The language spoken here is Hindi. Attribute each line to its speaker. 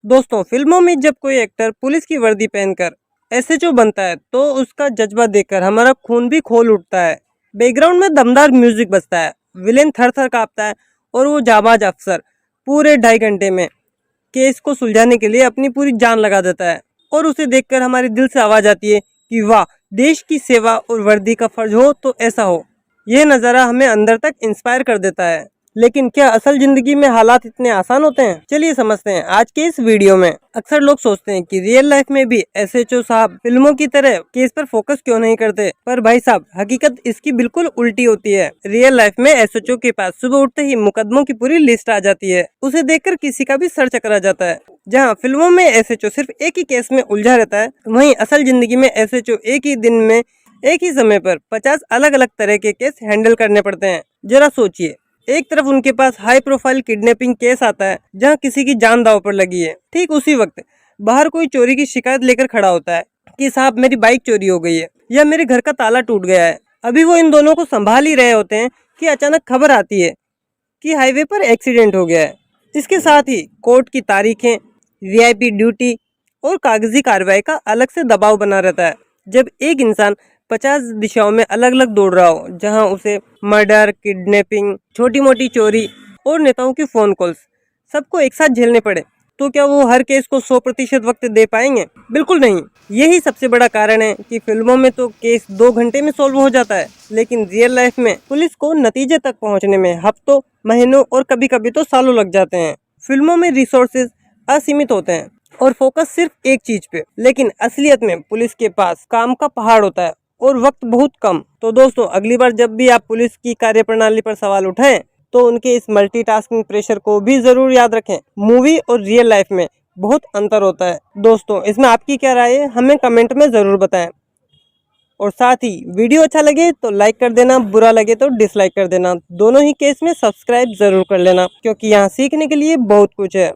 Speaker 1: दोस्तों, फिल्मों में जब कोई एक्टर पुलिस की वर्दी पहनकर एसएचओ बनता है तो उसका जज्बा देखकर हमारा खून भी खोल उठता है। बैकग्राउंड में दमदार म्यूजिक बजता है, विलेन थर थर कांपता है और वो जाबाज अफसर पूरे 2.5 घंटे में केस को सुलझाने के लिए अपनी पूरी जान लगा देता है। और उसे देखकर हमारे दिल से आवाज आती है कि वाह, देश की सेवा और वर्दी का फर्ज हो तो ऐसा हो। यह नज़ारा हमें अंदर तक इंस्पायर कर देता है। लेकिन क्या असल जिंदगी में हालात इतने आसान होते हैं? चलिए समझते हैं आज के इस वीडियो में। अक्सर लोग सोचते हैं कि रियल लाइफ में भी एसएचओ साहब फिल्मों की तरह केस पर फोकस क्यों नहीं करते, पर भाई साहब, हकीकत इसकी बिल्कुल उल्टी होती है। रियल लाइफ में एसएचओ के पास सुबह उठते ही मुकदमों की पूरी लिस्ट आ जाती है। उसे देखकर किसी का भी सर चकरा जाता है। जहाँ फिल्मों में एसएचओ सिर्फ एक ही केस में उलझा रहता है, वहीं असल जिंदगी में एसएचओ एक ही दिन में एक ही समय पर 50 अलग अलग तरह के केस हैंडल करने पड़ते हैं। जरा सोचिए, एक तरफ उनके पास हाई प्रोफाइल किडनैपिंग केस आता है जहां किसी की जान दांव पर लगी है, ठीक उसी वक्त बाहर कोई चोरी की शिकायत लेकर खड़ा होता है कि साहब, मेरी बाइक चोरी हो गई है या मेरे घर का ताला टूट गया है। अभी वो इन दोनों को संभाल ही रहे होते हैं कि अचानक खबर आती है कि हाईवे पर एक्सीडेंट हो गया है। इसके साथ ही कोर्ट की तारीखें, वीआईपी ड्यूटी और कागजी कार्रवाई का अलग से दबाव बना रहता है। जब एक इंसान 50 दिशाओं में अलग अलग दौड़ रहा हो, जहां उसे मर्डर, किडनैपिंग, छोटी मोटी चोरी और नेताओं की फोन कॉल्स सबको एक साथ झेलने पड़े, तो क्या वो हर केस को 100% वक्त दे पाएंगे? बिल्कुल नहीं। यही सबसे बड़ा कारण है कि फिल्मों में तो केस 2 घंटे में सॉल्व हो जाता है, लेकिन रियल लाइफ में पुलिस को नतीजे तक पहुंचने में हफ्तों, महीनों और कभी कभी तो सालों लग जाते हैं। फिल्मों में रिसोर्सेज असीमित होते हैं और फोकस सिर्फ एक चीज पे, लेकिन असलियत में पुलिस के पास काम का पहाड़ होता है और वक्त बहुत कम। तो दोस्तों, अगली बार जब भी आप पुलिस की कार्यप्रणाली पर सवाल उठाएं तो उनके इस मल्टीटास्किंग प्रेशर को भी जरूर याद रखें। मूवी और रियल लाइफ में बहुत अंतर होता है। दोस्तों, इसमें आपकी क्या राय है, हमें कमेंट में जरूर बताएं। और साथ ही वीडियो अच्छा लगे तो लाइक कर देना, बुरा लगे तो डिसलाइक कर देना। दोनों ही केस में सब्सक्राइब जरूर कर लेना, क्योंकि यहाँ सीखने के लिए बहुत कुछ है।